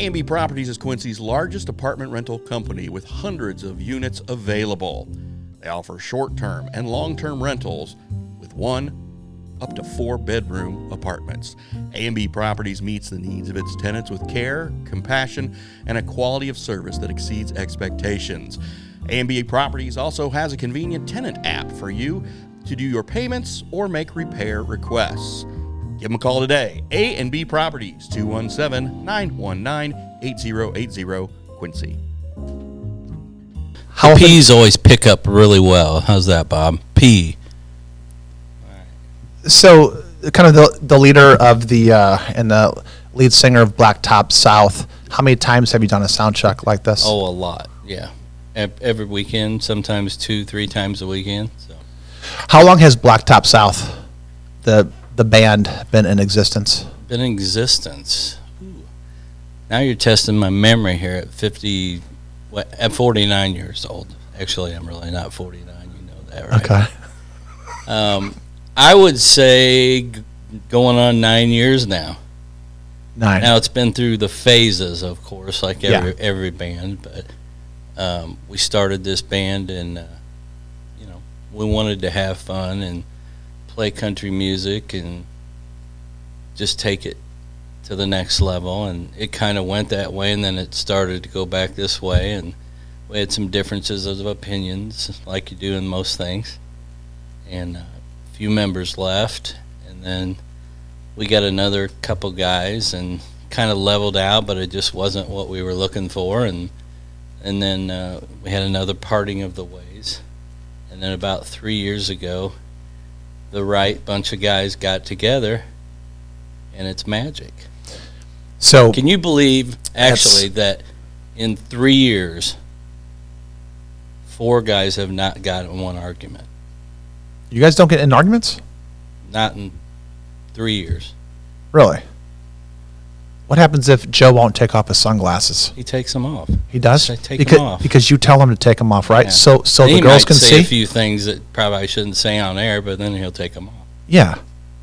AMB Properties is Quincy's largest apartment rental company with hundreds of units available. They offer short-term and long-term rentals with 1 up to 4 bedroom apartments. AMB Properties meets the needs of its tenants with care, compassion, and a quality of service that exceeds expectations. AMB Properties also has a convenient tenant app for you to do your payments or make repair requests. Give them a call today. A&B Properties, 217-919-8080, Quincy. The P's always pick up really well. How's that, Bob? P. So, kind of the leader of and the lead singer of Blacktop South, how many times have you done a sound check like this? Oh, a lot, yeah. Every weekend, sometimes 2-3 times a weekend. So. How long has Blacktop South, the band, been in existence? Been in existence. Ooh. Now you're testing my memory here at 49 years old. Actually, I'm really not 49. You know that, right? Okay. I would say going on 9 years now. 9. Now it's been through the phases, of course, like every band. But we started this band, and we wanted to have fun and play country music and just take it to the next level. And it kind of went that way, and then it started to go back this way. And we had some differences of opinions, like you do in most things. And few members left, and then we got another couple guys and kind of leveled out, but it just wasn't what we were looking for. And then we had another parting of the ways. And then about 3 years ago, the right bunch of guys got together, and it's magic. So can you believe, actually, that in 3 years, 4 guys have not gotten one argument? You guys don't get in arguments? Not in 3 years. Really? What happens if Joe won't take off his sunglasses? He takes them off. He does? Take them off. Because you tell him to take them off, right? Yeah. So the girls can see? He might say a few things that probably I shouldn't say on air, but then he'll take them off. Yeah.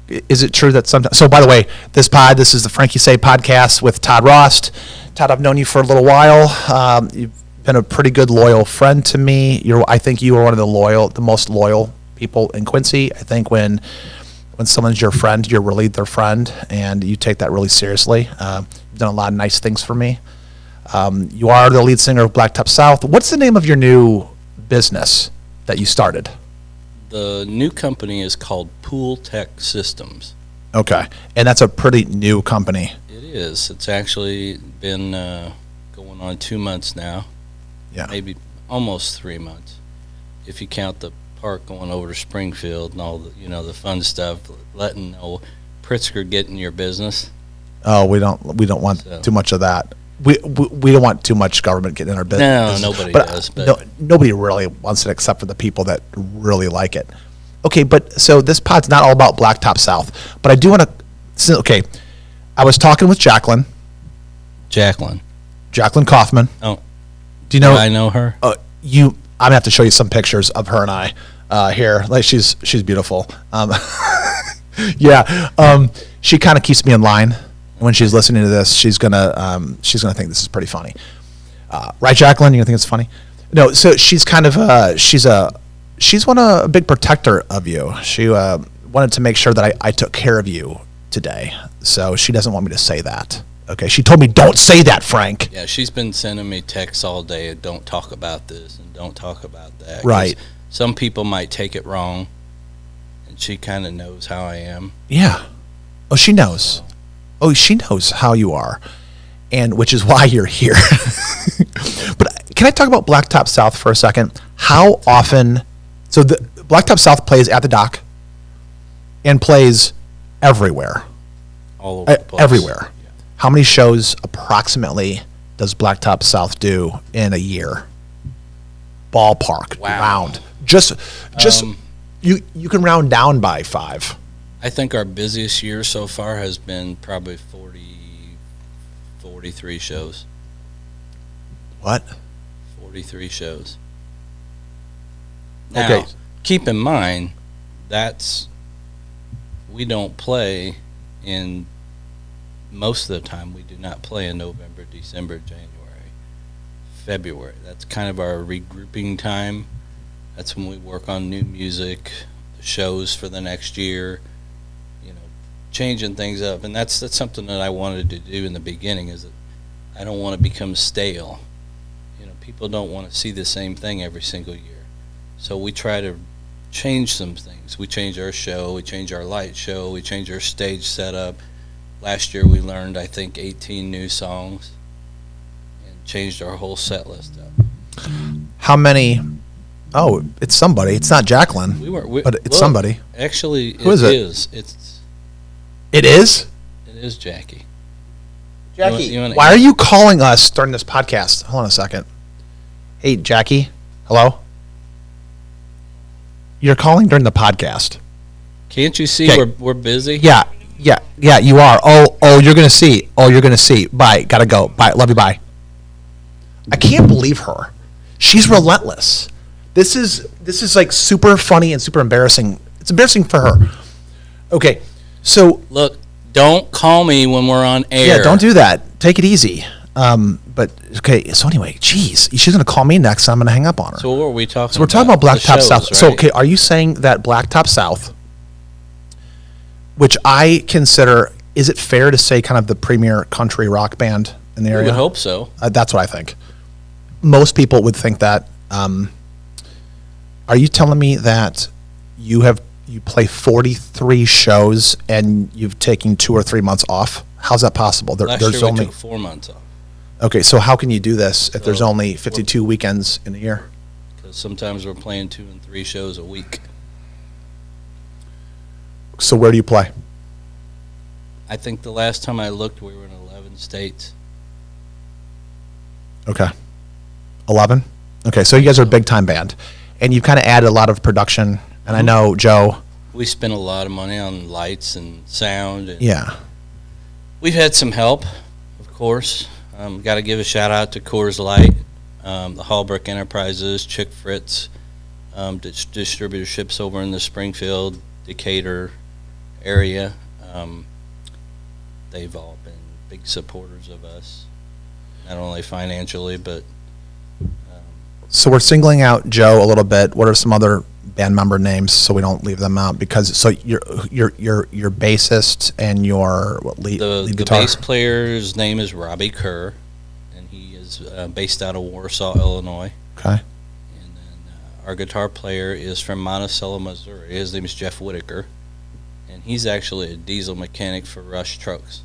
Is it true that sometimes... So, by the way, this is the Frankie Say podcast with Todd Rost. Todd, I've known you for a little while. You've been a pretty good, loyal friend to me. I think you are one of the most loyal people in Quincy. I think when someone's your friend, you're really their friend, and you take that really seriously. You've done a lot of nice things for me. You are the lead singer of Blacktop South. What's the name of your new business that you started? The new company is called Pool Tech Systems. Okay, and that's a pretty new company. It is. It's actually been going on 2 months now. Yeah. Maybe almost 3 months, if you count the park going over to Springfield and all the the fun stuff, letting Pritzker get in your business. Oh, we don't want too much of that. We don't want too much government getting in our business. No, nobody does. But nobody really wants it except for the people that really like it. Okay, but so this pod's not all about Blacktop South, but I do want to. Okay, I was talking with Jacqueline Kaufman. Oh, do you know? I know her. I'm gonna have to show you some pictures of her and I here. Like she's beautiful. She kind of keeps me in line. When she's listening to this, she's gonna think this is pretty funny, right, Jacqueline? You gonna think it's funny? No. So she's kind of she's a big protector of you. She wanted to make sure that I took care of you today. So she doesn't want me to say that. Okay, she told me, don't say that, Frank. Yeah, she's been sending me texts all day. Don't talk about this and don't talk about that. Right. Some people might take it wrong, and she kind of knows how I am. Yeah. Oh, she knows. Oh, she knows how you are, and which is why you're here. But can I talk about Blacktop South for a second? How often? So the Blacktop South plays at the dock and plays everywhere. All over the place. Everywhere. Yeah. How many shows approximately does Blacktop South do in a year? Ballpark. Wow. Round. Just you can round down by 5. I think our busiest year so far has been probably 43 shows. What? 43 shows. Now, okay. Keep in mind, we don't play in most of the time we do not play in November, December, January, February. That's kind of our regrouping time. That's when we work on new music, the shows for the next year, changing things up. And that's something that I wanted to do in the beginning, is that I don't want to become stale. People don't want to see the same thing every single year. So we try to change some things. We change our show, we change our light show, we change our stage setup. Last year we learned, I think, 18 new songs and changed our whole set list up. How many? Oh, it's somebody. It's not Jacqueline, but it's somebody. Actually, Who is it? It is? It is Jackie. Jackie, why are you calling us during this podcast? Hold on a second. Hey, Jackie. Hello? You're calling during the podcast. Can't you see we're busy? Yeah, you are. Oh, you're going to see. Bye. Got to go. Bye. Love you. Bye. I can't believe her. She's relentless. This is like super funny and super embarrassing. It's embarrassing for her. Okay, so look, don't call me when we're on air. Yeah, don't do that. Take it easy. But okay, so anyway, geez, she's gonna call me next, and I'm gonna hang up on her. So what were we talking about? So we're talking about Blacktop South. Right? So okay, are you saying that Blacktop South, which I consider, is it fair to say kind of the premier country rock band in the area? I would hope so. That's what I think. Most people would think that. Are you telling me that you play 43 shows and you've taken 2 or 3 months off? How's that possible? Last year we took 4 months off. Okay, so how can you do this if there's only 52 weekends in a year? Because sometimes we're playing 2 and 3 shows a week. So where do you play? I think the last time I looked, we were in 11 states. Okay. 11? Okay, so you guys are a big-time band. And you've kind of added a lot of production. And I know, Joe... We spent a lot of money on lights and sound. And yeah. We've had some help, of course. Got to give a shout-out to Coors Light, the Hallbrook Enterprises, Chick Fritz, distributorships over in the Springfield, Decatur area. They've all been big supporters of us, not only financially, but... So we're singling out Joe a little bit. What are some other band member names so we don't leave them out? Because so your bassist and your lead guitar. The bass player's name is Robbie Kerr, and he is based out of Warsaw, Illinois. Okay. And then our guitar player is from Monticello, Missouri. His name is Jeff Whitaker, and he's actually a diesel mechanic for Rush Trucks.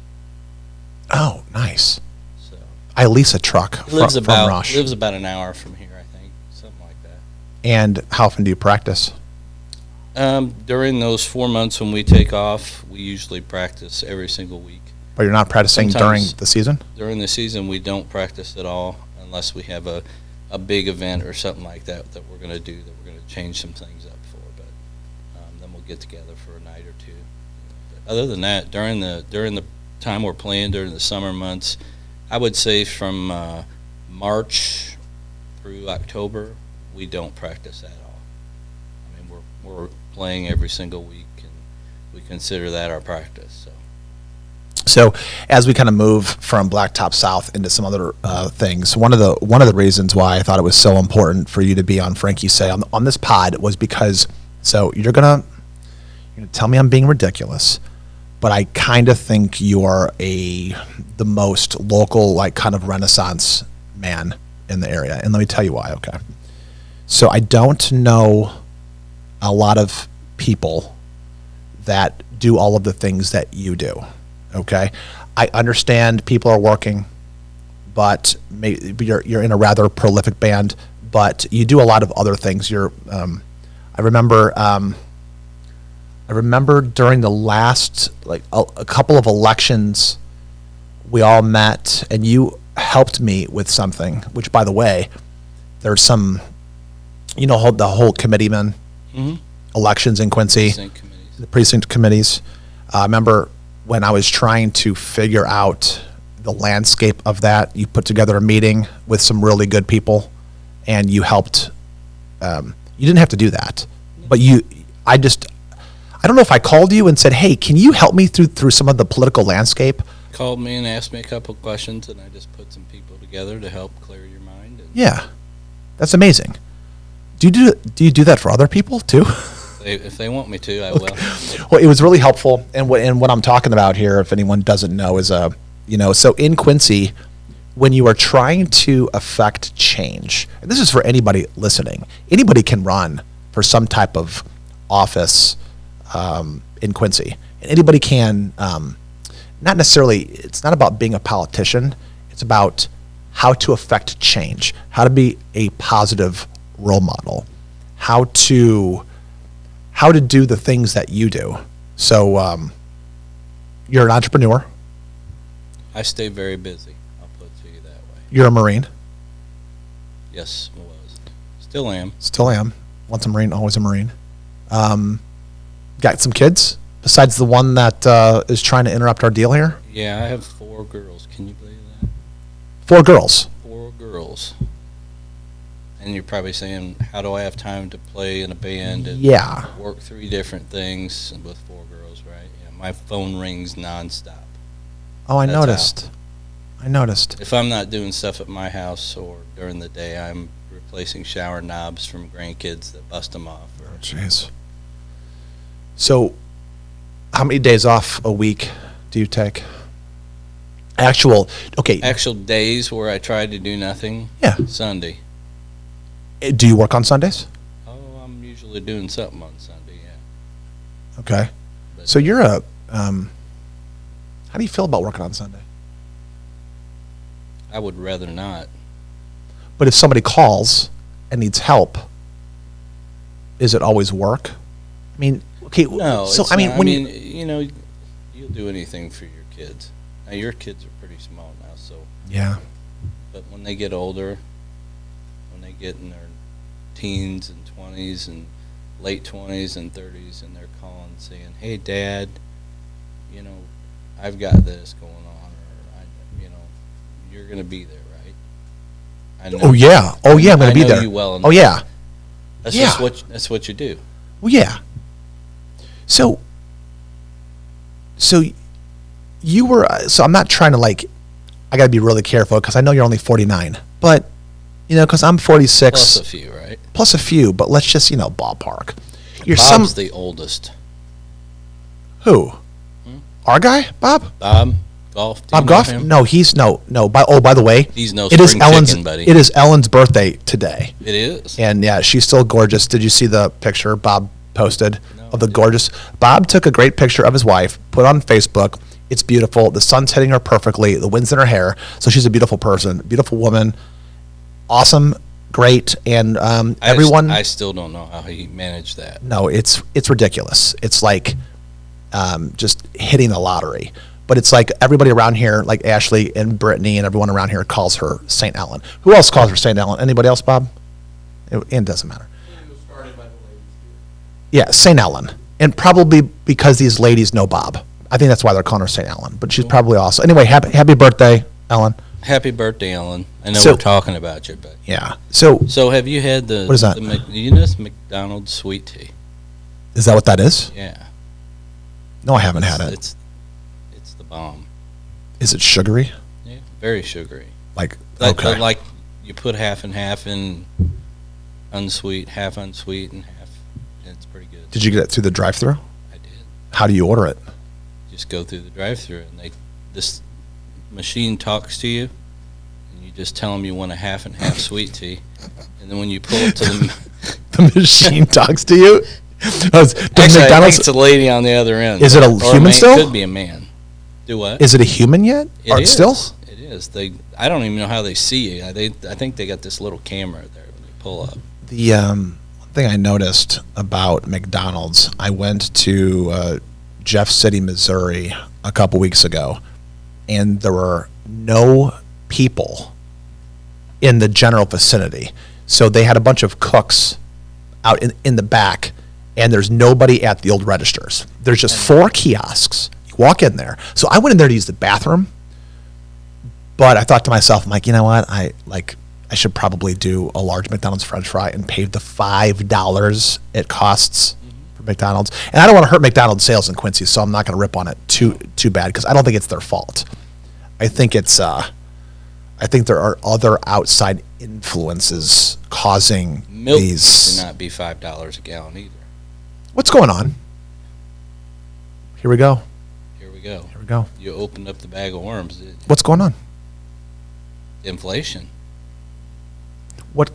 Oh, nice. So I lease a truck from Rush. Lives about an hour from here, I think, something like that. And how often do you practice? During those 4 months when we take off, we usually practice every single week. But you're not practicing during the season? During the season, we don't practice at all unless we have a big event or something like that we're going to do, that we're going to change some things up for. But then we'll get together for a night or two. But other than that, during the time we're playing during the summer months, I would say from March through October, we don't practice at all. I mean, we're playing every single week, and we consider that our practice. So as we kind of move from Blacktop South into some other things, one of the reasons why I thought it was so important for you to be on Frankie Say on this pod was because, so you're gonna tell me I'm being ridiculous, but I kind of think you're the most local, like, kind of Renaissance man in the area, and let me tell you why. Okay, so I don't know a lot of people that do all of the things that you do. Okay, I understand people are working, but maybe you're in a rather prolific band, but you do a lot of other things. I remember during the last, like, a couple of elections, we all met and you helped me with something, which, by the way, there's some, the whole committeeman elections in Quincy, the precinct committees. I remember when I was trying to figure out the landscape of that, you put together a meeting with some really good people, and you helped. You didn't have to do that, but I don't know if I called you and said, "Hey, can you help me through some of the political landscape?" called me and asked me a couple questions, and I just put some people together to help clear your mind. And Yeah, that's amazing. Do you do that for other people too? if they want me to, I will. Well, it was really helpful, and what I'm talking about here, if anyone doesn't know, is so in Quincy, when you are trying to affect change, and this is for anybody listening, anybody can run for some type of office in Quincy, and anybody can. Not necessarily. It's not about being a politician. It's about how to affect change, how to be a positive role model, how to do the things that you do. So you're an entrepreneur. I stay very busy. I'll put it to you that way. You're a Marine. Yes, I was. Still am. Still am. Once a Marine, always a Marine. Got some kids besides the one that is trying to interrupt our deal here? Yeah, I have 4 girls. Can you believe that? 4 girls. 4 girls. And you're probably saying, how do I have time to play in a band and work 3 different things with 4 girls, right? Yeah, my phone rings nonstop. Oh, I noticed. If I'm not doing stuff at my house or during the day, I'm replacing shower knobs from grandkids that bust them off. Oh, jeez. So, how many days off a week do you take? Actual days where I try to do nothing? Yeah. Sunday. Do you work on Sundays? Oh, I'm usually doing something on Sunday, yeah. Okay. But So you're a, how do you feel about working on Sunday? I would rather not. But if somebody calls and needs help, is it always work? I mean, okay. No, so it's I mean, not. when you'll do anything for your kids. Now your kids are pretty small now, so. Yeah. But when they get older, when they get in their teens and 20s and late 20s and 30s, and they're calling saying, "Hey, Dad, I've got this going on," or you're going to be there, right? I know. Oh yeah. I'm going to be know there. You well enough. Oh yeah. That's what you do. Well, yeah. So you were. So I'm not trying to I got to be really careful because I know you're only 49, but because I'm 46. Plus a few, right? Plus a few, but let's just ballpark. You're Bob's the oldest. Who? Our guy, Bob? Bob Golf. Bob Goff? No, he's no. By the way, he's no it is spring Ellen's. chicken, buddy. It is Ellen's birthday today. It is. And yeah, she's still gorgeous. Did you see the picture Bob posted of the gorgeous? Bob took a great picture of his wife, put it on Facebook. It's beautiful. The sun's hitting her perfectly. The wind's in her hair, so she's a beautiful person, beautiful woman, awesome, great, and everyone. I still don't know how he managed that. No, it's ridiculous. It's like just hitting the lottery. But it's like everybody around here, like Ashley and Brittany and everyone around here calls her St. Ellen. Who else calls her St. Ellen? Anybody else, Bob? It doesn't matter. It was started by the ladies Yeah, St. Ellen. And probably because these ladies know Bob. I think that's why they're calling her St. Ellen. But she's probably also. Anyway, happy birthday, Ellen. Happy birthday, Ellen. I know So- we're talking about you, but. Yeah. So have you had the. What is that? This McDonald's sweet tea? is that what that is? Yeah. No, I haven't had it. It's the bomb. Is it sugary? Yeah, very sugary. Okay. Like you put half and half in unsweet, half unsweet, and half. It's pretty good. Did you get it through the drive-thru? I did. How do you order it? Just go through the drive-thru, and this machine talks to you, and you just tell them you want a half and half sweet tea, and then when you pull it to the The machine talks to you? Does actually, I think McDonald's, it's a lady on the other end. Is it a Or human man, still? Could be a man. Do what? is it a human yet? It is. Still? It is. I don't even know how they see you. I think they got this little camera there when you pull up. The one thing I noticed about McDonald's, I went to Jeff City, Missouri a couple weeks ago, and there were no people in the general vicinity. So they had a bunch of cooks out in the back, and there's nobody at the old registers. There's just 4 kiosks. You walk in there. So I went in there to use the bathroom, but I thought to myself, I'm like, you know what? I should probably do a large McDonald's French fry and pay the $5 it costs for McDonald's. And I don't want to hurt McDonald's sales in Quincy, so I'm not going to rip on it too bad because I don't think it's their fault. I think it's I think there are other outside influences causing Milk these. should not be $5 a gallon either. What's going on? Here we go. Here we go. Here we go. You opened up the bag of worms. What's going on? Inflation. What?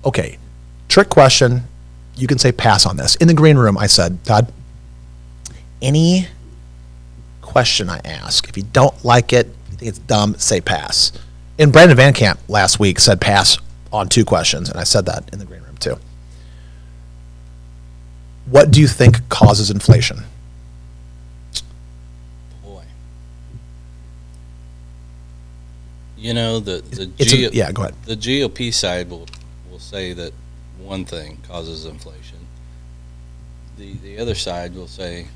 Okay. Trick question. You can say pass on this. In the green room, I said, Todd, any question I ask, if you don't like it, you think it's dumb, say pass. And Brandon Van Camp last week said pass on 2 questions, and I said that in the green room too. What do you think causes inflation? Boy. You know, the yeah, go ahead. The GOP side will say that one thing causes inflation. The other side will say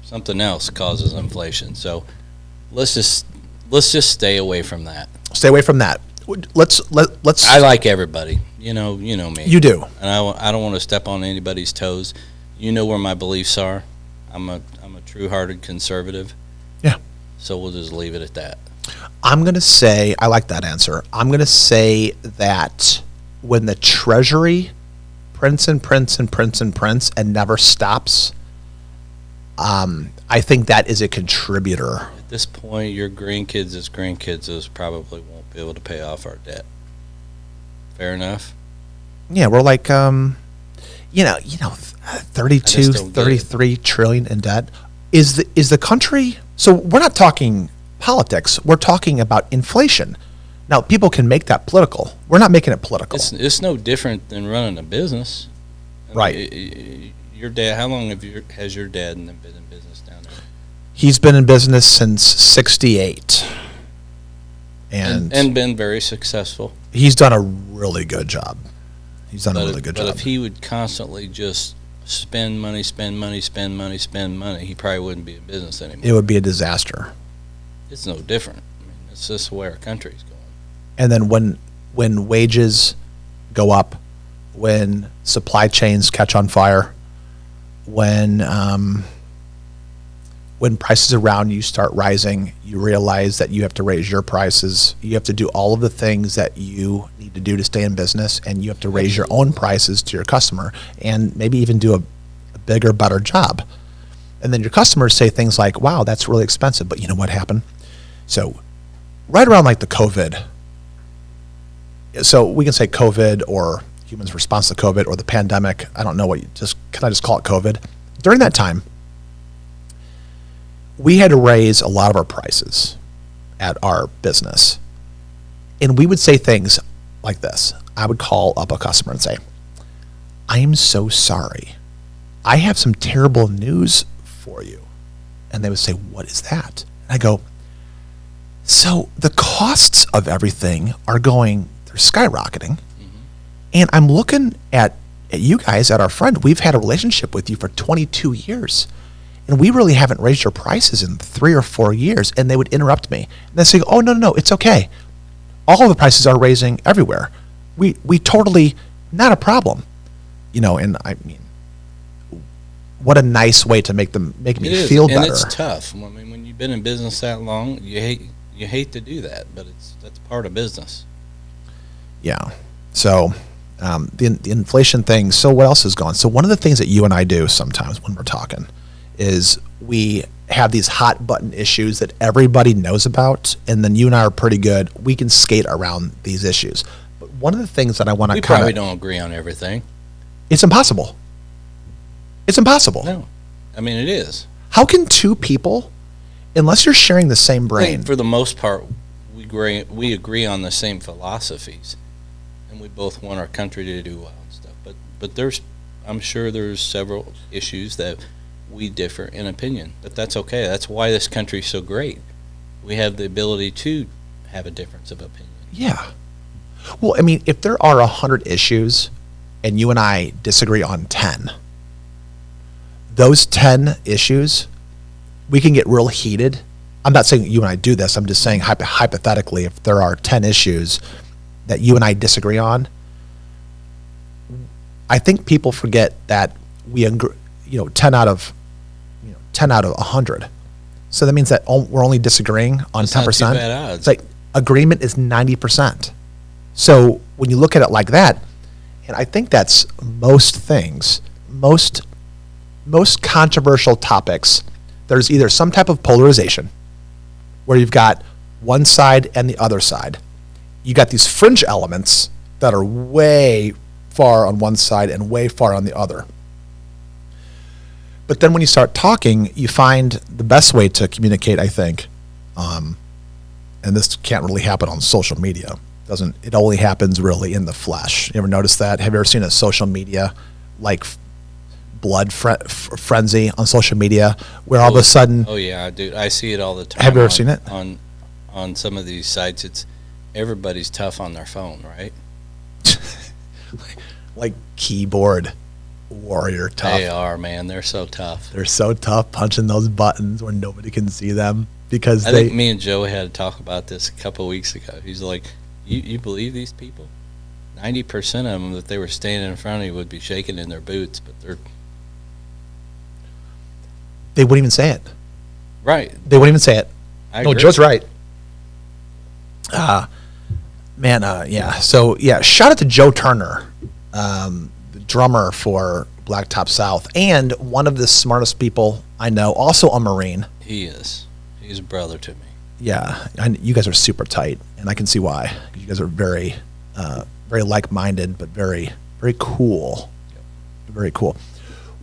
something else causes inflation. So let's just stay away from that. Stay away from that. Let's. I like everybody. You know me. You do. And I don't want to step on anybody's toes. You know where my beliefs are. I'm a true-hearted conservative. Yeah. So we'll just leave it at that. I'm going to say, I like that answer. I'm going to say that when the Treasury prints and prints and prints and prints and never stops, I think that is a contributor. At this point, your grandkids probably won't be able to pay off our debt. Fair enough? Yeah, we're like, 32, 33 trillion in debt. Is the country, so we're not talking politics, we're talking about inflation. Now, people can make that political. We're not making it political. It's no different than running a business. Right. Your dad, how long has your dad been in business down there? He's been in business since '68. And been very successful. He's done a really good job. But if he would constantly just spend money, he probably wouldn't be in business anymore. It would be a disaster. It's no different. I mean, it's just where our country's going. And then when wages go up, when supply chains catch on fire, when prices around you start rising, you realize that you have to raise your prices. You have to do all of the things that you need to do to stay in business, and you have to raise your own prices to your customer and maybe even do a bigger, better job. And then your customers say things like, wow, that's really expensive, but you know what happened? So right around like the COVID, so we can say COVID or humans' response to COVID or the pandemic. I don't know can I just call it COVID? During that time, we had to raise a lot of our prices at our business. And we would say things like this. I would call up a customer and say, I am so sorry. I have some terrible news for you. And they would say, what is that? And I go, so the costs of everything they're skyrocketing. Mm-hmm. And I'm looking at you guys, at our friend. We've had a relationship with you for 22 years. And we really haven't raised your prices in 3 or 4 years. And they would interrupt me. And they say, oh, no, it's okay. All of the prices are raising everywhere. We totally, not a problem. And I mean, what a nice way to make me feel better. And it's tough. I mean, when you've been in business that long, you hate to do that, but that's part of business. Yeah. So the inflation thing. So what else is going? So one of the things that you and I do sometimes when we're talking is we have these hot button issues that everybody knows about, and then you and I are pretty good. We can skate around these issues. But one of the things that I want to probably don't agree on everything. It's impossible. It's impossible. No. I mean, it is. How can two people, unless you're sharing the same brain? For the most part, we agree on the same philosophies, and we both want our country to do well and stuff. But I'm sure there's several issues that we differ in opinion, but that's okay. That's why this country's so great. We have the ability to have a difference of opinion. Yeah. Well, I mean, if there are 100 issues and you and I disagree on 10, those 10 issues, we can get real heated. I'm not saying you and I do this. I'm just saying hypothetically, if there are 10 issues that you and I disagree on, I think people forget that we agree, 10 out of 100. So that means that we're only disagreeing on 10%. That's not too bad odds. It's like agreement is 90%. So when you look at it like that, and I think that's most things, most controversial topics, there's either some type of polarization where you've got one side and the other side. You got these fringe elements that are way far on one side and way far on the other. But then when you start talking, you find the best way to communicate, I think, and this can't really happen on social media. It only happens really in the flesh. You ever notice that? Have you ever seen a social media like blood frenzy on social media where all of a sudden? Oh yeah, dude, I see it all the time. Have you ever seen it on some of these sites? It's everybody's tough on their phone, right? like keyboard warrior tough. They are, man. They're so tough. They're so tough punching those buttons where nobody can see them because I think me and Joe had to talk about this a couple of weeks ago. He's like, "You believe these people? 90% of them, if they were standing in front of you, would be shaking in their boots, but they wouldn't even say it. Right. They wouldn't even say it. I no, agree. Joe's right. Yeah. So, yeah, shout out to Joe Turner, the drummer for Blacktop South, and one of the smartest people I know, also a Marine. He is. He's a brother to me. Yeah, and you guys are super tight, and I can see why. You guys are very, very like-minded, but very, very cool. Yep. Very cool.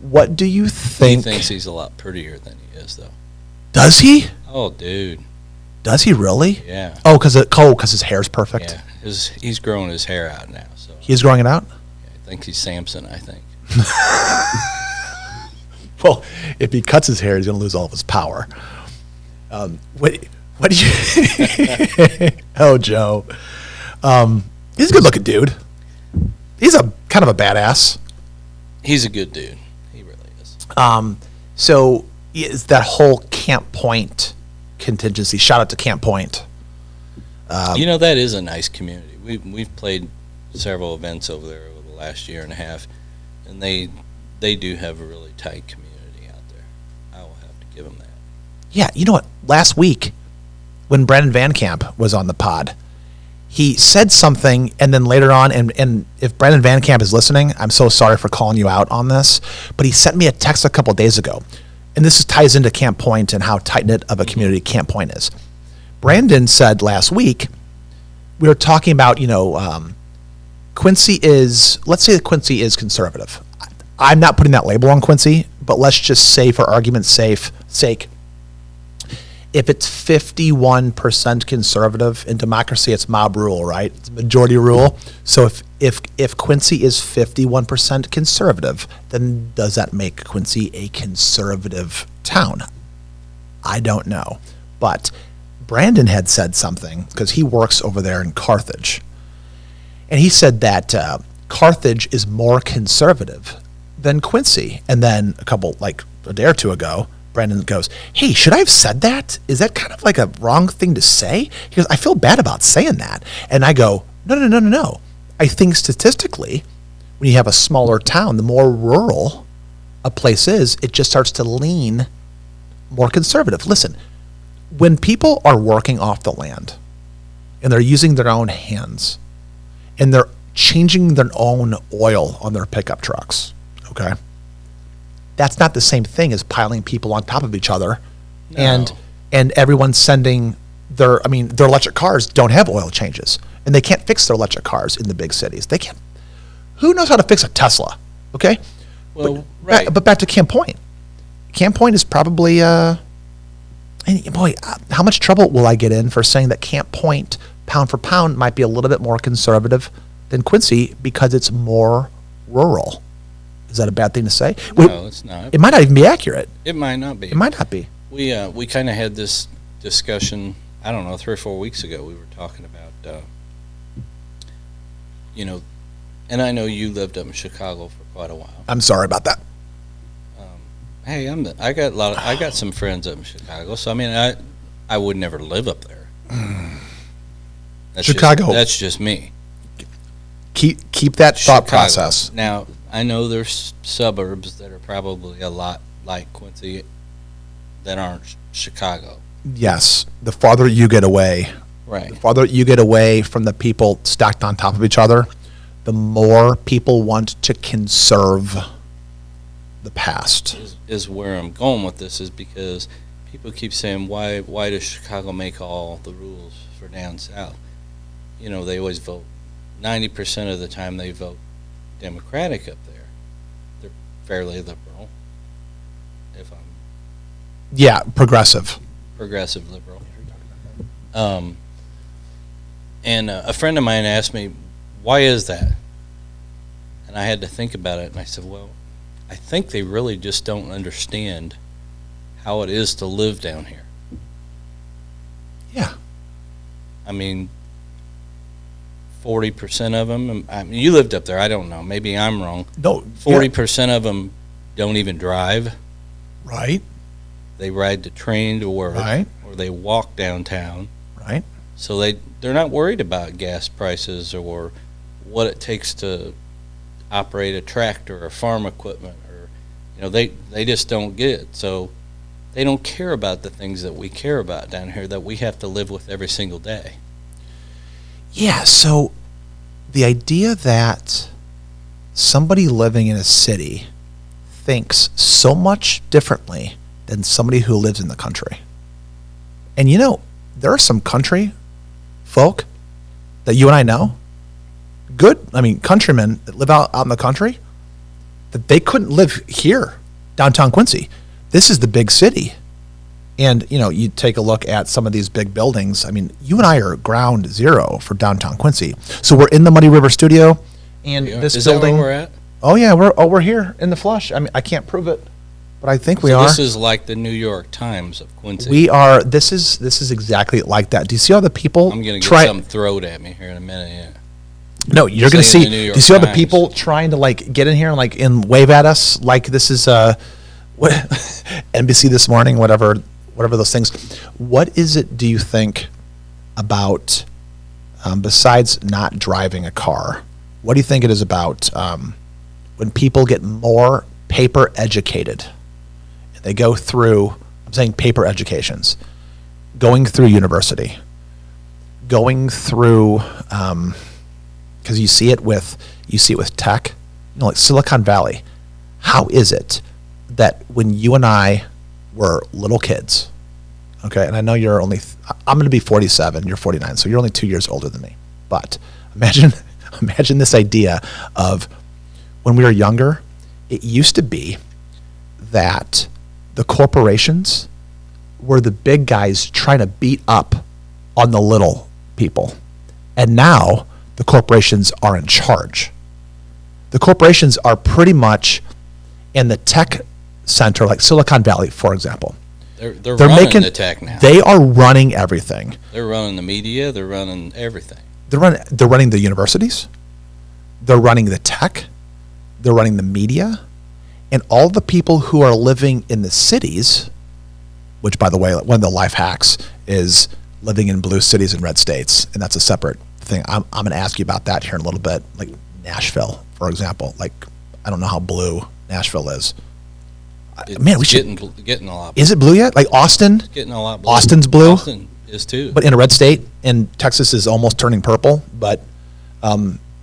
What do you think? He thinks he's a lot prettier than he is, though. Does he? Oh, dude. Does he really? Yeah. Oh, because his hair's perfect. Yeah. He's growing his hair out now. So He's growing it out? yeah, I think he's Samson, I think. Well, if he cuts his hair, he's going to lose all of his power. What do you? Oh, Joe. He's a good-looking dude. He's a kind of a badass. He's a good dude. He really is. So is that whole Camp Point contingency? Shout out to Camp Point. That is a nice community. We've played several events over there over the last year and a half, and they do have a really tight community out there. I will have to give them that. Yeah, you know what? Last week, when Brandon Van Camp was on the pod, he said something, and then later on, and if Brandon Van Camp is listening, I'm so sorry for calling you out on this, but he sent me a text a couple days ago, and this ties into Camp Point and how tight-knit of a community Camp Point is. Brandon said last week, we were talking about, Quincy is, let's say that Quincy is conservative. I'm not putting that label on Quincy, but let's just say for argument's sake, if it's 51% conservative, in democracy it's mob rule, right? It's majority rule. So if Quincy is 51% conservative, then does that make Quincy a conservative town? I don't know. But Brandon had said something, because he works over there in Carthage. And he said that Carthage is more conservative than Quincy. And then a day or two ago, Brandon goes, "Hey, should I have said that? Is that kind of like a wrong thing to say?" He goes, "I feel bad about saying that." And I go, No. I think statistically, when you have a smaller town, the more rural a place is, it just starts to lean more conservative. Listen, when people are working off the land and they're using their own hands and they're changing their own oil on their pickup trucks, okay? That's not the same thing as piling people on top of each other. No. And everyone's sending their electric cars don't have oil changes, and they can't fix their electric cars in the big cities. They can't. Who knows how to fix a Tesla? Okay. Well, right. But back to Camp Point. Camp Point is probably, how much trouble will I get in for saying that Camp Point, pound for pound, might be a little bit more conservative than Quincy because it's more rural? Is that a bad thing to say? No, it's not. It might not even be accurate. It might not be. It might not be. We kind of had this discussion, I don't know, 3 or 4 weeks ago. We were talking about, and I know you lived up in Chicago for quite a while. I'm sorry about that. Hey, I got some friends up in Chicago, so I mean, I would never live up there. Chicago. That's just me. Keep that thought process. Now, I know there's suburbs that are probably a lot like Quincy, that aren't Chicago. Yes, the farther you get away, Right. the farther you get away from the people stacked on top of each other, the more people want to conserve the past. Is where I'm going with this, is because people keep saying, why does Chicago make all the rules for down south? You know, they always vote, 90% of the time they vote Democratic up there. They're fairly liberal, if I'm Yeah, progressive. progressive liberal. And a friend of mine asked me, why is that? And I had to think about it, and I said, well, I think they really just don't understand how it is to live down here. Yeah. I mean, 40% of them, I mean, you lived up there, I don't know, maybe I'm wrong. No. 40% of them don't even drive. Right. They ride the train to work, Right. or they walk downtown. Right. So they're not worried about gas prices or what it takes to operate a tractor or farm equipment, or, you know, they just don't get it. So they don't care about the things that we care about down here that we have to live with every single day. Yeah, so the idea that somebody living in a city thinks so much differently than somebody who lives in the country. And you know, there are some country folk that you and I know, countrymen that live out in the country, that they couldn't live here, downtown Quincy. This is the big city. And, you know, you take a look at some of these big buildings. I mean, you and I are ground zero for downtown Quincy. So we're in the Muddy River studio, and this Is building. that where we're at? Oh yeah, we're here in the flush. I mean, I can't prove it, but I think we So are. this is like the New York Times of Quincy. We are. This is exactly like that. Do you see all the people? I'm going to get try? something thrown at me here in a minute. Yeah. No, you're going to Say in see. the New Do York you see all the Times. people trying to like get in here and like wave at us like this is what NBC This Morning, whatever those things. What is it? Do you think about besides not driving a car? What do you think it is about when people get more paper educated? They go through. I'm saying paper educations, going through university, going through. Because you see it with tech, you know, like Silicon Valley. How is it that when you and I were little kids, okay, and I know you're only, I'm going to be 47, you're 49, so you're only 2 years older than me. But imagine this idea of when we were younger, it used to be that the corporations were the big guys trying to beat up on the little people, and now the corporations are in charge. The corporations are pretty much in the tech center, like Silicon Valley, for example. They're running making the tech now. They are running everything. They're running the media. They're running everything. They're running the universities. They're running the tech. They're running the media. And all the people who are living in the cities, which, by the way, one of the life hacks is living in blue cities and red states, and that's a separate thing. I'm going to ask you about that here in a little bit. Like Nashville, for example. Like, I don't know how blue Nashville is. Man, we should getting a lot. Is it blue yet? Like Austin? It's getting a lot blue. Austin's blue. Austin is too. But in a red state, and Texas is almost turning purple, but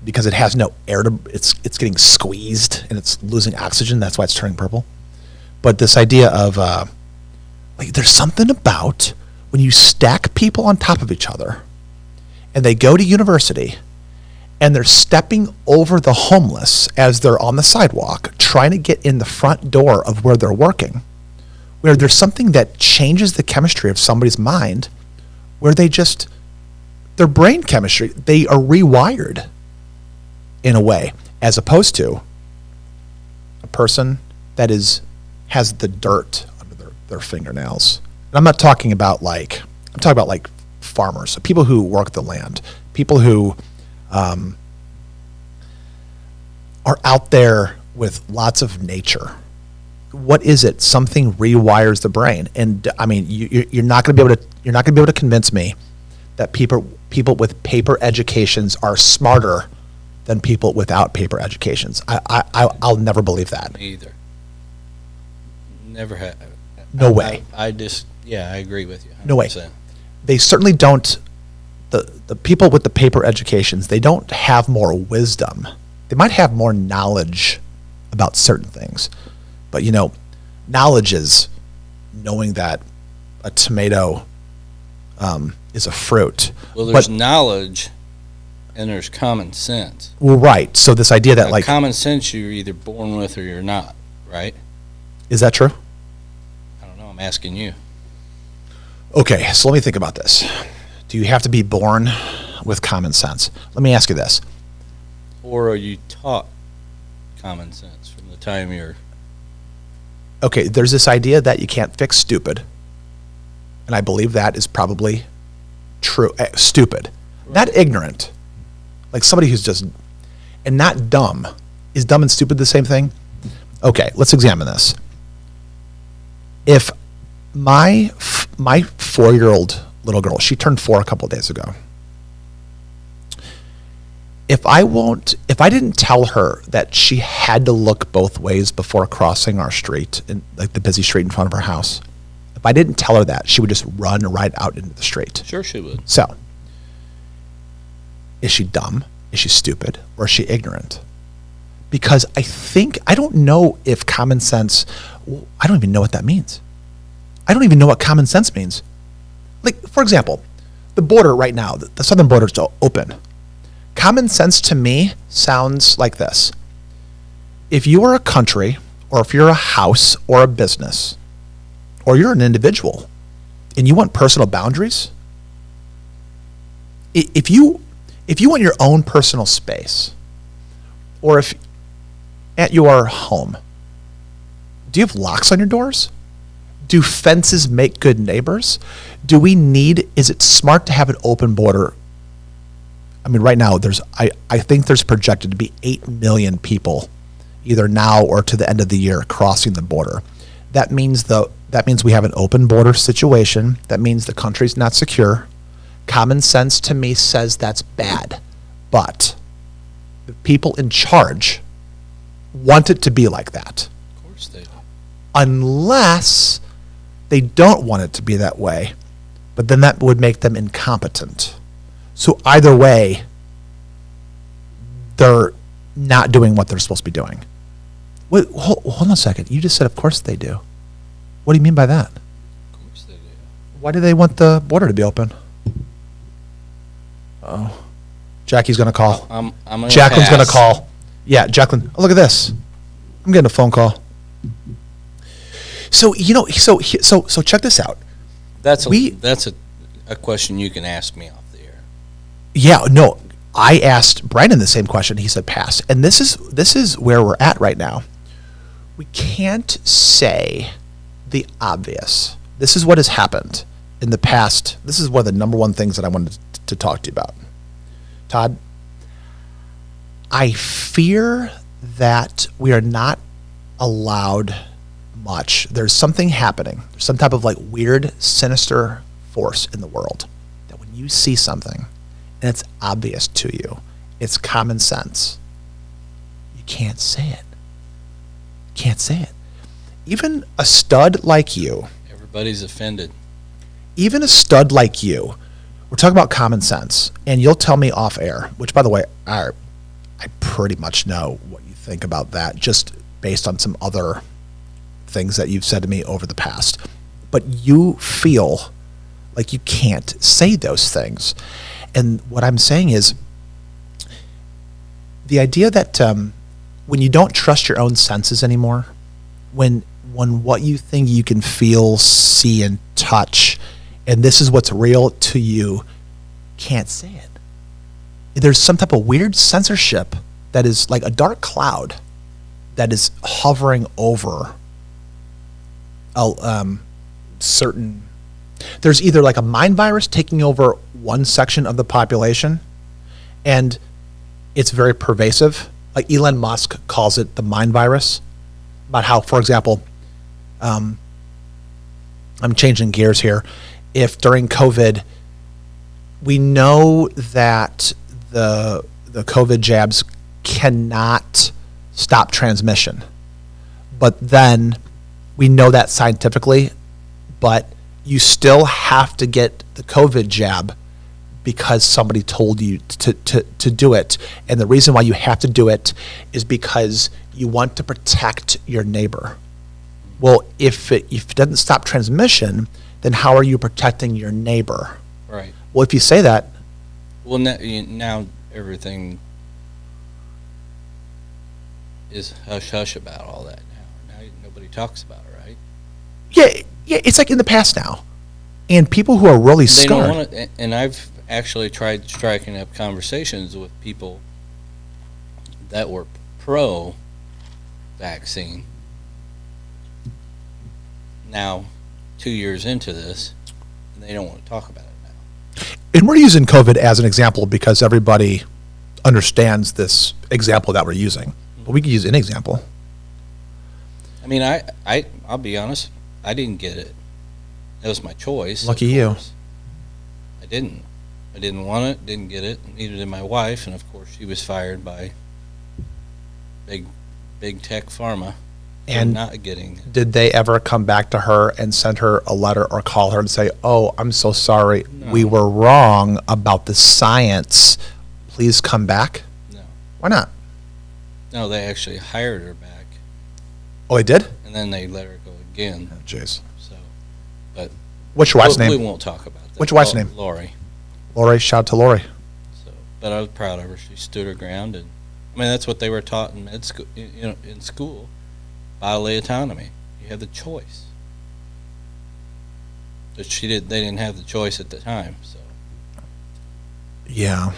because it has no air to, it's getting squeezed and it's losing oxygen. That's why it's turning purple. But this idea of like, there's something about when you stack people on top of each other, and they go to university, and they're stepping over the homeless as they're on the sidewalk, trying to get in the front door of where they're working, where there's something that changes the chemistry of somebody's mind, where their brain chemistry, they are rewired in a way, as opposed to a person that has the dirt under their fingernails. And I'm not talking about like farmers, so people who work the land, people who are out there with lots of nature. What is it? Something rewires the brain, and I mean, you're not going to be able to convince me that people with paper educations are smarter than people without paper educations. I'll never believe that. Me either. Never have. No way. I agree with you. 100%. No way. They certainly don't. The people with the paper educations, they don't have more wisdom. They might have more knowledge about certain things. But, knowledge is knowing that a tomato is a fruit. Well, there's knowledge and there's common sense. Well, right. So this idea that now, common sense you're either born with or you're not, right? Is that true? I don't know. I'm asking you. Okay, so let me think about this. Do you have to be born with common sense? Let me ask you this. Or are you taught common sense from the time you're... Okay, there's this idea that you can't fix stupid. And I believe that is probably true. Stupid. Right. Not ignorant. Like somebody who's just... And not dumb. Is dumb and stupid the same thing? Okay, let's examine this. If my 4-year-old little girl, she turned 4 a couple of days ago. If I didn't tell her that she had to look both ways before crossing our street, like the busy street in front of her house, if I didn't tell her that, she would just run right out into the street. Sure she would. So, is she dumb? Is she stupid? Or is she ignorant? Because I don't know if common sense, I don't even know what that means. I don't even know what common sense means. Like, for example, the border right now, the southern border is open. Common sense to me sounds like this. If you are a country, or if you're a house or a business, or you're an individual, and you want personal boundaries, if you want your own personal space, or if at your home, do you have locks on your doors? Do fences make good neighbors? Is it smart to have an open border? I mean, right now, I think there's projected to be 8 million people, either now or to the end of the year, crossing the border. That means we have an open border situation. That means the country's not secure. Common sense to me says that's bad. But the people in charge want it to be like that. Of course they do. Unless they don't want it to be that way, but then that would make them incompetent. So either way, they're not doing what they're supposed to be doing. Wait, hold on a second. You just said, of course they do. What do you mean by that? Of course they do. Why do they want the border to be open? Oh, Jackie's going to call. Jacqueline's going to call. Yeah, Jacqueline. Oh, look at this. I'm getting a phone call. So so check this out. That's a question you can ask me off the air. Yeah, no. I asked Brandon the same question. He said pass. And this is where we're at right now. We can't say the obvious. This is what has happened in the past. This is one of the number one things that I wanted to talk to you about. Todd, I fear that we are not allowed much. There's something happening. There's some type of like weird, sinister force in the world that when you see something and it's obvious to you, it's common sense, you can't say it. Can't say it. Even a stud like you. Everybody's offended. Even a stud like you. We're talking about common sense, and you'll tell me off air, which, by the way, I pretty much know what you think about that, just based on some other things that you've said to me over the past. But you feel like you can't say those things. And what I'm saying is the idea that when you don't trust your own senses anymore, when what you think you can feel, see, and touch, and this is what's real to you, can't say it. There's some type of weird censorship that is like a dark cloud that is hovering over certain. There's either like a mind virus taking over one section of the population, and it's very pervasive. Like Elon Musk calls it the mind virus, about how, for example, I'm changing gears here. If during COVID, we know that the COVID jabs cannot stop transmission, but then we know that scientifically but you still have to get the COVID jab because somebody told you to do it. And the reason why you have to do it is because you want to protect your neighbor. Well, if it doesn't stop transmission, then how are you protecting your neighbor? Right. Well, if you say that. Well, now everything is hush-hush about all that now. Now nobody talks about it, right? Yeah, it's like in the past now. And people who are really They scarred. don't want to, and I've actually tried striking up conversations with people that were pro-vaccine. Now, 2 years into this, and they don't want to talk about it now. And we're using COVID as an example because everybody understands this example that we're using. But we could use any example. I mean, I'll be honest, I didn't get it. That was my choice. Lucky you. I didn't want it, didn't get it. Neither did my wife, and of course she was fired by big tech pharma for And not getting it. did they ever come back to her and send her a letter or call her and say, "Oh, I'm so sorry. No. We were wrong about the science. Please come back"? No. Why not? No, they actually hired her back, Oh, they did? and then they let her go again. Oh, jeez. So, but What's your wife's we name? won't talk about that. What's your wife's name? Lori. Lori. Shout out to Lori. So, but I was proud of her. She stood her ground, and I mean that's what they were taught in med school. In school, bodily autonomy. You have the choice. But they didn't have the choice at the time. So Yeah.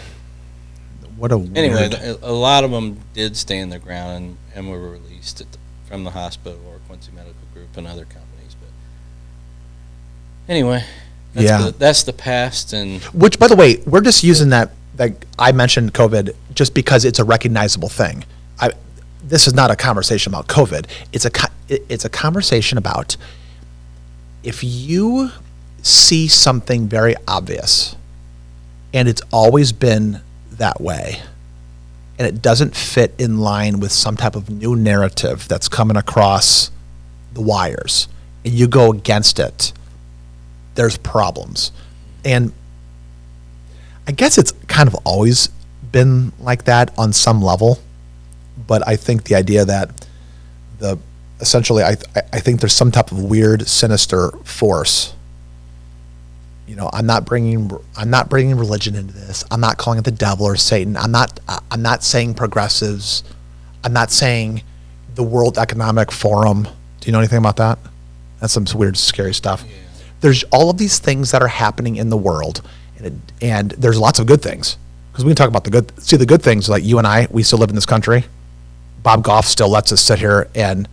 What a weird. anyway, a lot of them did stand their ground and were released from the hospital or Quincy Medical Group and other companies. But anyway, that's the past. And Which, by the way, we're just using that I mentioned COVID just because it's a recognizable thing. This is not a conversation about COVID. It's a conversation about if you see something very obvious and it's always been that way and it doesn't fit in line with some type of new narrative that's coming across the wires and you go against it, there's problems. And I guess it's kind of always been like that on some level, but I think the idea that essentially I think there's some type of weird sinister force. You know, I'm not bringing religion into this. I'm not calling it the devil or Satan. I'm not saying progressives. I'm not saying the World Economic Forum. Do you know anything about that? That's some weird, scary stuff. yeah. There's all of these things that are happening in the world, and there's lots of good things. Because we can talk about the good things. Like you and I, we still live in this country. Bob Goff still lets us sit here and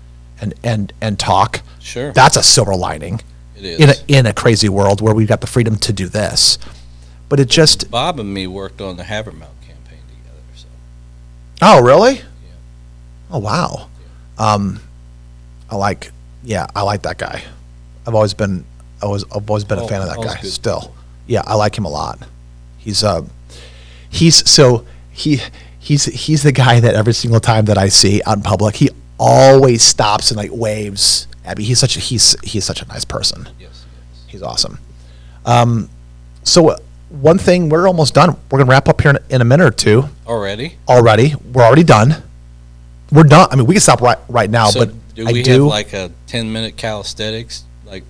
talk. Sure. That's a silver lining. It is. In a crazy world where we've got the freedom to do this. But it just... Bob and me worked on the Havermouth campaign together. So. Oh, really? Yeah. Oh, wow. I like that guy. I've always been a fan of that guy still. Yeah, I like him a lot. He's the guy that every single time that I see out in public, he always stops and like waves at me. He's such a nice person. Yes. He's awesome. So one thing, we're almost done. We're gonna wrap up here in a minute or two. Already? We're already done. We're done. I mean, we can stop right now, So but do we have like a 10-minute calisthenics? Like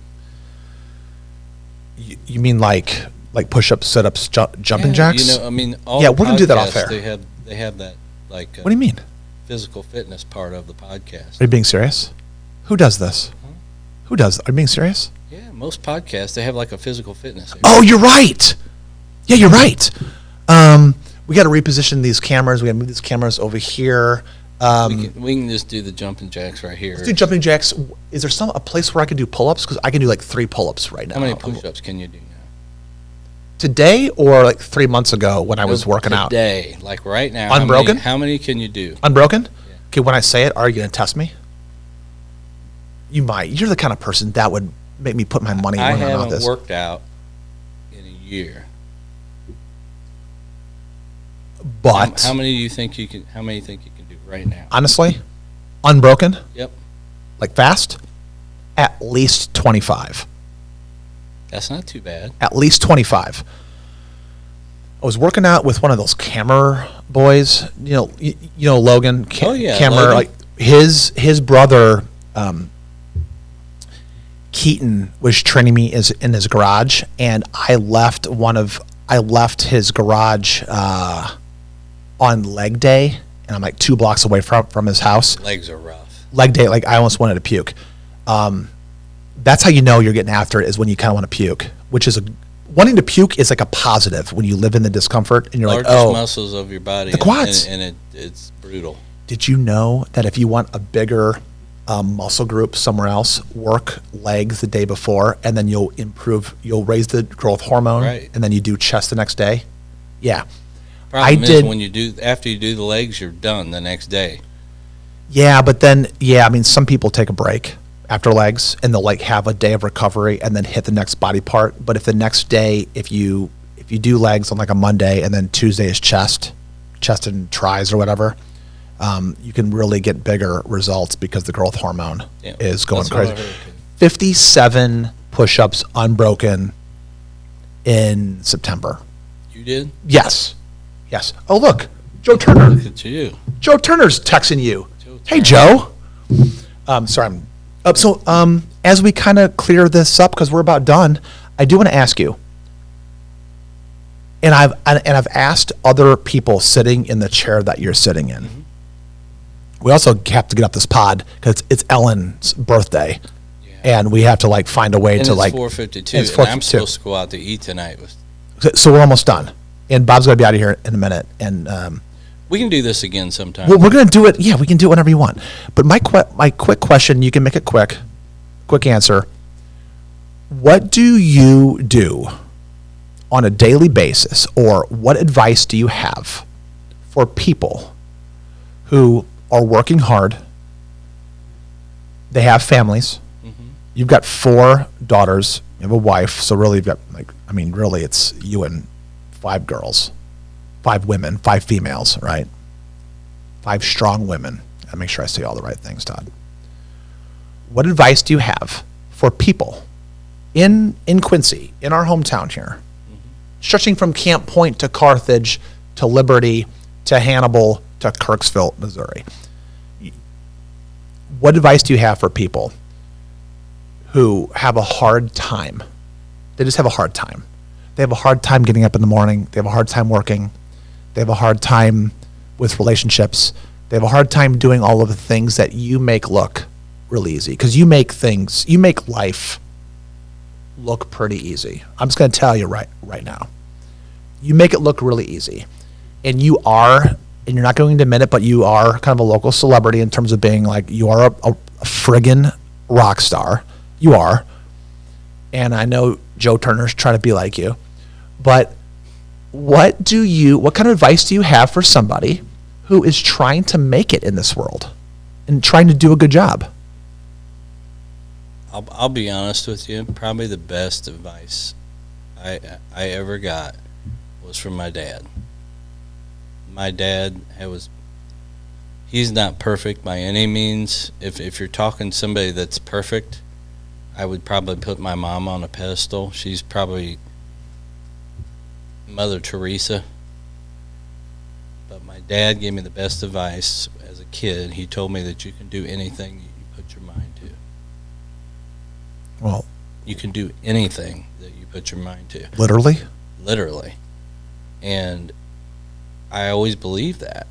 you mean like push-ups, sit-ups, jumping jacks? You know, I mean, all Yeah, the we're gonna do that off podcasts, air. They have that like What do you mean? physical fitness part of the podcast. Are you being serious? Who does this? Huh? Who does? Are you being serious? Yeah, most podcasts they have like a physical fitness area. Oh, you're right. Yeah, you're right. We got to reposition these cameras. We got to move these cameras over here. We can just do the jumping jacks right here. Let's do jumping jacks. Is there a place where I can do pull-ups? Because I can do like 3 pull-ups right now. How many push-ups can you do now? Today or like 3 months ago when I was working out? Today, like right now. Unbroken? How many can you do? Unbroken? Yeah. Okay, when I say it, are you going to test me? You might. You're the kind of person that would make me put my money where I my mouth haven't is. worked out in a year. But how many do you think you can? How many think you can do right now? honestly, unbroken, Yep. like fast, at least 25. That's not too bad. At least 25. I was working out with one of those camera boys, you know Logan. Oh, yeah, camera. Logan. Like his brother, Keaton, was training me in his garage, and I left his garage on leg day, and I'm like 2 blocks away from his house. Legs are rough. Leg day, like I almost wanted to puke. That's how you know you're getting after it, is when you kind of want to puke, which is wanting to puke is like a positive when you live in the discomfort and you're Largest like, oh, muscles of your body. The quads. And it's brutal. Did you know that if you want a bigger muscle group somewhere else, work legs the day before, and then you'll raise the growth hormone, right, and then you do chest the next day? Yeah. Problem is after you do the legs, you're done the next day. Yeah, but then, I mean, some people take a break after legs, and they'll like have a day of recovery and then hit the next body part. But if the next day, if you do legs on like a Monday and then Tuesday is chest and tries or whatever, you can really get bigger results because the growth hormone is going crazy. 57 push-ups unbroken in September. You did? Yes. Oh, look, Joe Turner. Look at you. Joe Turner's texting you. Hey, Joe. Sorry, I'm up. So, as we kind of clear this up, because we're about done, I do want to ask you, and I've asked other people sitting in the chair that you're sitting in. Mm-hmm. We also have to get up this pod because it's Ellen's birthday, and we have to like find a way to like. 4:52, and I'm supposed to go out to eat tonight. So we're almost done, and Bob's going to be out of here in a minute, and. We can do this again sometime. Well, we're going to do it. Yeah, we can do it whenever you want. But my quick question, you can make it quick answer. What do you do on a daily basis, or what advice do you have for people who are working hard? They have families. Mm-hmm. You've got 4 daughters. You have a wife. So really, you've got really, it's you and 5 girls. 5 women, 5 females, right? 5 strong women. I'll make sure I say all the right things, Todd. What advice do you have for people in Quincy, in our hometown here, stretching from Camp Point to Carthage to Liberty to Hannibal to Kirksville, Missouri? What advice do you have for people who have a hard time? They just have a hard time. They have a hard time getting up in the morning. They have a hard time working. They have a hard time with relationships. They have a hard time doing all of the things that you make look really easy, because you make life look pretty easy. I'm just going to tell you right now. You make it look really easy. And you're not going to admit it, but you are kind of a local celebrity in terms of being like, you are a friggin' rock star. You are. And I know Joe Turner's trying to be like you, but what kind of advice do you have for somebody who is trying to make it in this world and trying to do a good job? I'll be honest with you. Probably the best advice I ever got was from my dad. My dad he's not perfect by any means. If you're talking somebody that's perfect, I would probably put my mom on a pedestal. She's probably Mother Teresa. But my dad gave me the best advice as a kid. He told me that you can do anything you put your mind to. Well, you can do anything that you put your mind to. Literally. And I always believed that.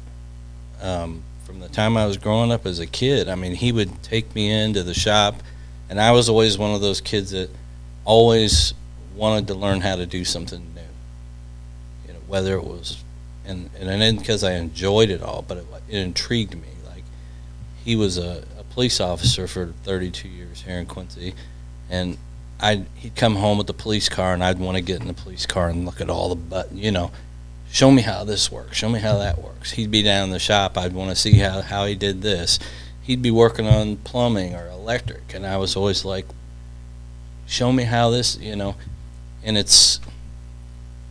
From the time I was growing up as a kid, he would take me into the shop, and I was always one of those kids that always wanted to learn how to do something new. Whether it was, and it isn't because I enjoyed it all, but it intrigued me. Like, he was a police officer for 32 years here in Quincy, and he'd come home with the police car, and I'd want to get in the police car and look at all the buttons, show me how this works, show me how that works. He'd be down in the shop, I'd want to see how he did this. He'd be working on plumbing or electric, and I was always like, show me how this, and it's,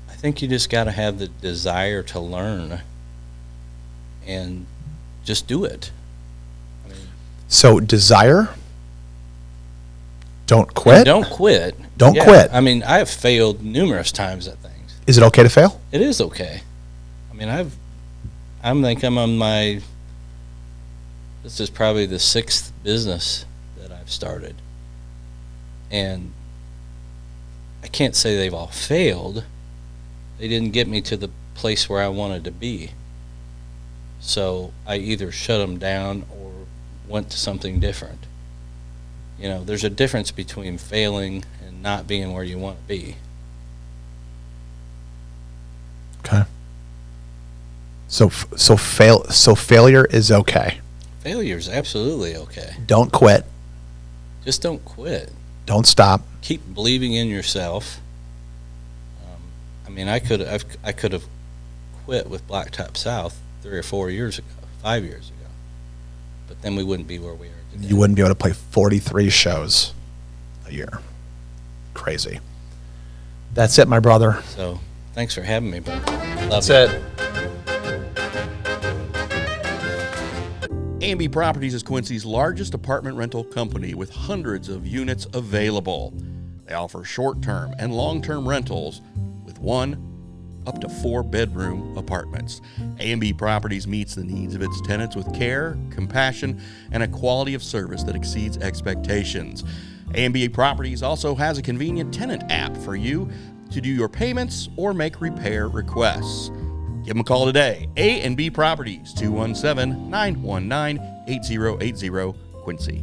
I think you just got to have the desire to learn and just do it. So desire Don't quit? And don't quit. Don't quit. I mean, I have failed numerous times at things. Is it okay to fail? It is okay. I mean, I think I'm on this is probably the 6th business that I've started. And I can't say they've all failed. They didn't get me to the place where I wanted to be. So I either shut them down or went to something different. You know, there's a difference between failing and not being where you want to be. Okay. So failure is okay. Failure is absolutely okay. Don't quit. Just don't quit. Don't stop. Keep believing in yourself. I mean, I could have quit with Blacktop South 3 or 4 years ago, 5 years ago, but then we wouldn't be where we are today. You wouldn't be able to play 43 shows a year. Crazy. That's it, my brother. So, thanks for having me, brother. That's it. AMB Properties is Quincy's largest apartment rental company with hundreds of units available. They offer short-term and long-term rentals with 1 up to 4 bedroom apartments. AMB Properties meets the needs of its tenants with care, compassion, and a quality of service that exceeds expectations. AMB Properties also has a convenient tenant app for you to do your payments or make repair requests. Give them a call today. AMB Properties, 217-919-8080, Quincy.